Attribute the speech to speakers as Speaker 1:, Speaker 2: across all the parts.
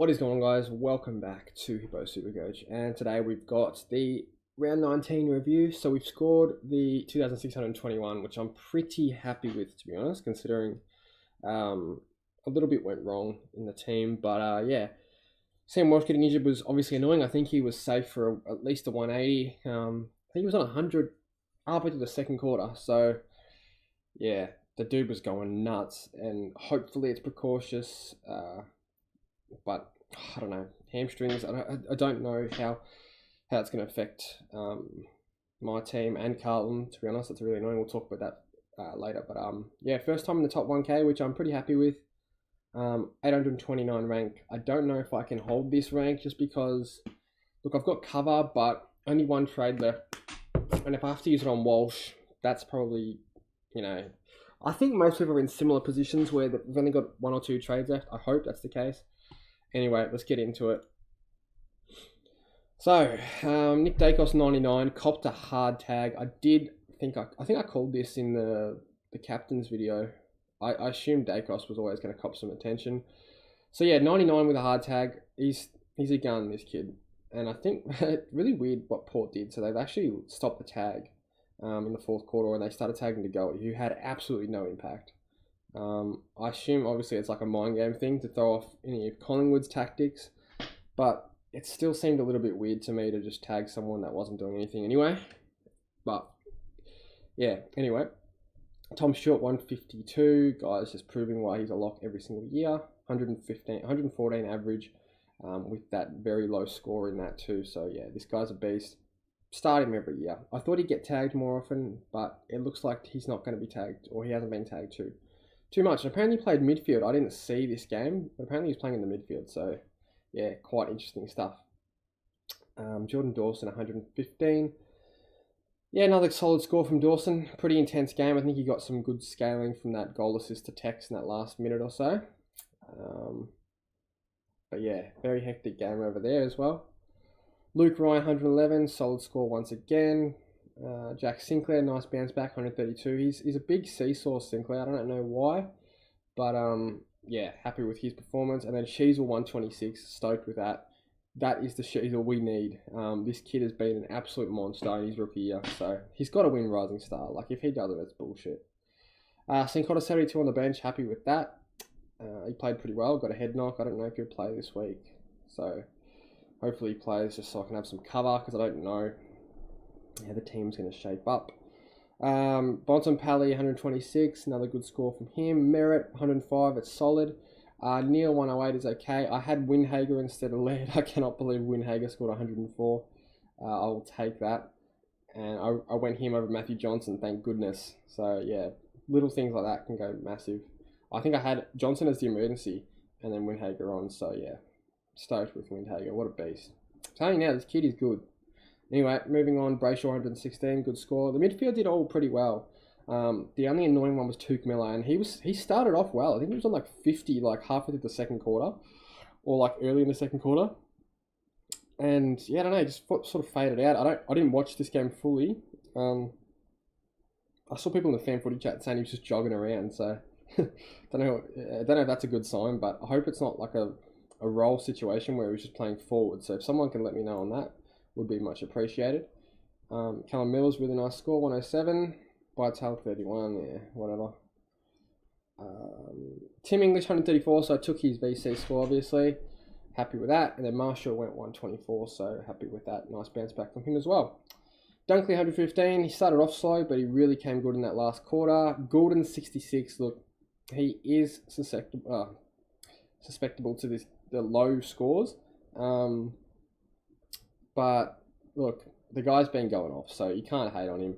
Speaker 1: What is going on, guys? Welcome back to Hippo Supercoach, and today we've got the round 19 review. So we've scored the 2,621, which I'm pretty happy with, to be honest, considering a little bit went wrong in the team. But yeah, Sam Walsh getting injured was obviously annoying. I think he was safe for at least a 180. I think he was on 100 up into the second quarter. So yeah, the dude was going nuts, and hopefully it's precautious. But I don't know, hamstrings. I don't know how it's going to affect my team and Carlton. To be honest, it's really annoying. We'll talk about that later. But yeah, first time in the top 1K, which I'm pretty happy with. 829 rank. I don't know if I can hold this rank just because, look, I've got cover, but only one trade left, and if I have to use it on Walsh, that's probably, I think most people are in similar positions where we've only got one or two trades left. I hope that's the case. Anyway, let's get into it. So, Nick Dacos 99 copped a hard tag. I think I called this in the captain's video. I assumed Dacos was always going to cop some attention. So yeah, 99 with a hard tag. He's a gun, this kid. And I think really weird what Port did. So they've actually stopped the tag in the fourth quarter, and they started tagging to go, who had absolutely no impact. I assume obviously it's like a mind game thing to throw off any of Collingwood's tactics, but it still seemed a little bit weird to me to just tag someone that wasn't doing anything anyway. But yeah, anyway, Tom Stewart 152, guys, just proving why he's a lock every single year. 114 average with that very low score in that too. So yeah, this guy's a beast. Start him every year. I thought he'd get tagged more often, but it looks like he's not going to be tagged, or he hasn't been tagged too much. And apparently he played midfield. I didn't see this game, but apparently he's playing in the midfield. So yeah, quite interesting stuff. Jordan Dawson 115. Yeah, another solid score from Dawson. Pretty intense game. I think he got some good scaling from that goal assist to Tex in that last minute or so. But yeah, very hectic game over there as well. Luke Ryan 111, solid score once again. Jack Sinclair, nice bounce back, 132. He's a big seesaw, Sinclair. I don't know why, but yeah, happy with his performance. And then Sheasel 126, stoked with that. That is the Sheasel we need. This kid has been an absolute monster in his rookie year, so he's got to win Rising Star. Like, if he doesn't, it's bullshit. Sincotta 72 on the bench, happy with that. He played pretty well, got a head knock. I don't know if he'll play this week, so hopefully he plays just so I can have some cover, because I don't know how the team's going to shape up. Bonson Pally 126, another good score from him. Merritt 105, it's solid. Neil 108 is okay. I had Windhager instead of Laird. I cannot believe Windhager scored 104. I'll take that. And I went him over Matthew Johnson, thank goodness. So yeah, little things like that can go massive. I think I had Johnson as the emergency and then Windhager on. So yeah, stoked with Windhager. What a beast. I'm telling you now, this kid is good. Anyway, moving on, Brayshaw 116, good score. The midfield did all pretty well. The only annoying one was Tuke Miller, and he started off well. I think he was on like 50, like halfway through the second quarter, or like early in the second quarter. And yeah, I don't know, just sort of faded out. I didn't watch this game fully. I saw people in the fan footy chat saying he was just jogging around, so I don't know if that's a good sign, but I hope it's not like a role situation where he was just playing forward. So if someone can let me know on that, would be much appreciated. Callum Miller's really nice score, 107. Vital 31, yeah, whatever. Tim English 134, so I took his VC score, obviously. Happy with that. And then Marshall went 124, so happy with that. Nice bounce back from him as well. Dunkley 115, he started off slow, but he really came good in that last quarter. Goulden 66, look, he is susceptible to the low scores. But look, the guy's been going off, so you can't hate on him.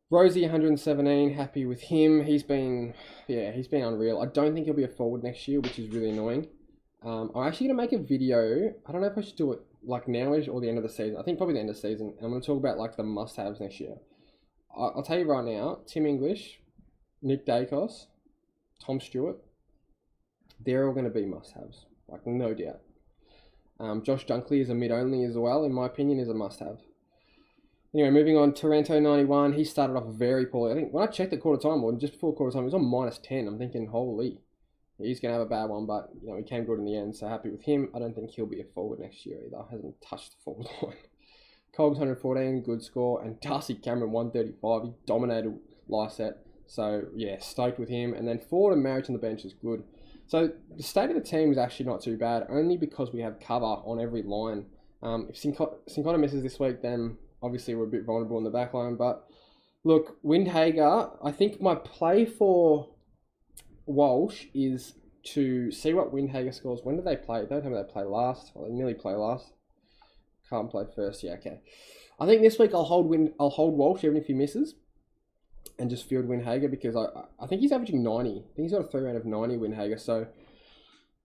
Speaker 1: Rosie 117, happy with him. He's been unreal. I don't think he'll be a forward next year, which is really annoying. I'm actually going to make a video. I don't know if I should do it like nowish or the end of the season. I think probably the end of the season. I'm going to talk about like the must-haves next year. I'll tell you right now, Tim English, Nick Dacos, Tom Stewart, they're all going to be must-haves, like no doubt. Josh Dunkley is a mid-only as well, in my opinion, is a must-have. Anyway, moving on, Taranto 91, he started off very poorly. I think when I checked at quarter time, or just before quarter time, he was on -10. I'm thinking, holy. He's going to have a bad one, but he came good in the end, so happy with him. I don't think he'll be a forward next year either. Hasn't touched the forward line. Cogs 114, good score, and Darcy Cameron 135. He dominated Lyset, so yeah, stoked with him. And then Ford and Marriage on the bench is good. So the state of the team is actually not too bad, only because we have cover on every line. If Sincona misses this week, then obviously we're a bit vulnerable in the back line. But look, Windhager, I think my play for Walsh is to see what Windhager scores. When do they play? Don't tell me they play last. Well, they nearly play last. Can't play first. Yeah, okay. I think this week I'll hold Walsh even if he misses, and just field Windhager because I think he's averaging 90. I think he's got a 3 round of 90 Windhager. So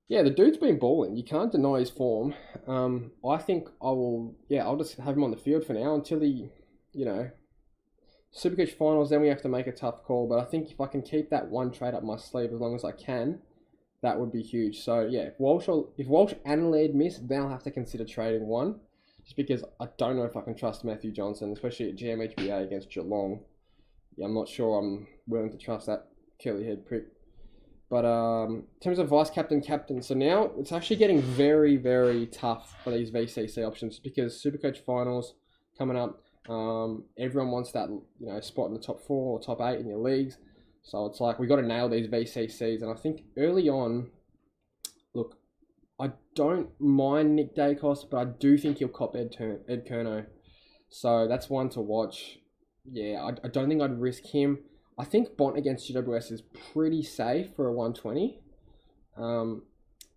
Speaker 1: yeah, the dude's been balling. You can't deny his form. I think I'll just have him on the field for now until he, Supercoach finals, then we have to make a tough call. But I think if I can keep that one trade up my sleeve as long as I can, that would be huge. So yeah, if Walsh and Laird miss, then I'll have to consider trading one. Just because I don't know if I can trust Matthew Johnson, especially at GMHBA against Geelong. Yeah, I'm not sure I'm willing to trust that curly head prick. But in terms of vice captain, so now it's actually getting very, very tough for these VCC options because Supercoach finals coming up. Everyone wants that spot in the top 4 or top 8 in your leagues, so it's like we got to nail these VCCs. And I think early on, look, I don't mind Nick Dacos, but I do think he'll cop Ed Curnow, so that's one to watch. Yeah, I don't think I'd risk him. I think Bont against GWS is pretty safe for a 120.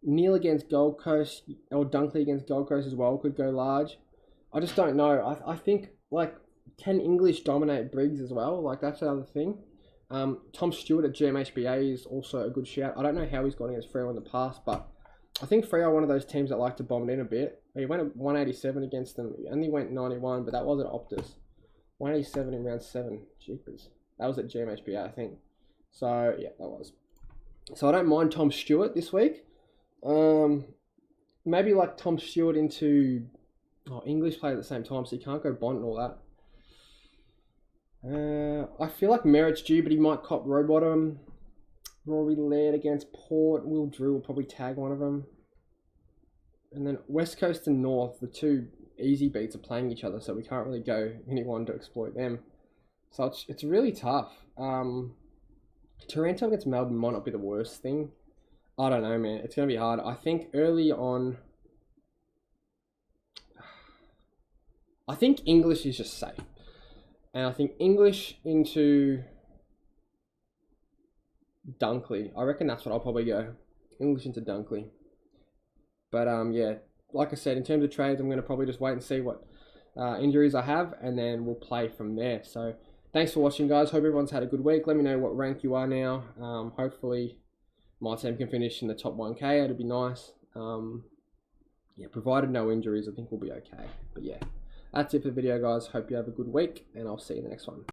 Speaker 1: Neil against Gold Coast or Dunkley against Gold Coast as well could go large. I just don't know. I think can English dominate Briggs as well? That's another thing. Tom Stewart at GMHBA is also a good shout. I don't know how he's gone against Freo in the past, but I think Freo are one of those teams that like to bomb it in a bit. He went at 187 against them. He only went 91, but that was at Optus. 187 in round 7. Jeepers. That was at GMHBA, I think. So, yeah, that was. So, I don't mind Tom Stewart this week. Maybe Tom Stewart into English play at the same time, so you can't go Bont and all that. I feel like Merritt's due, but he might cop Rowbottom. Rory Laird against Port. Will Drew will probably tag one of them. And then West Coast and North, the two easy beats are playing each other, so we can't really go anyone to exploit them. So it's really tough. Taranto against Melbourne might not be the worst thing. I don't know, man. It's going to be hard. I think early on, I think English is just safe. And I think English into Dunkley. I reckon that's what I'll probably go. English into Dunkley. But yeah, like I said, in terms of trades, I'm going to probably just wait and see what injuries I have, and then we'll play from there. So thanks for watching, guys. Hope everyone's had a good week. Let me know what rank you are now. Hopefully my team can finish in the top 1K. It'd be nice. Yeah, provided no injuries, I think we'll be okay. But yeah, that's it for the video, guys. Hope you have a good week, and I'll see you in the next one.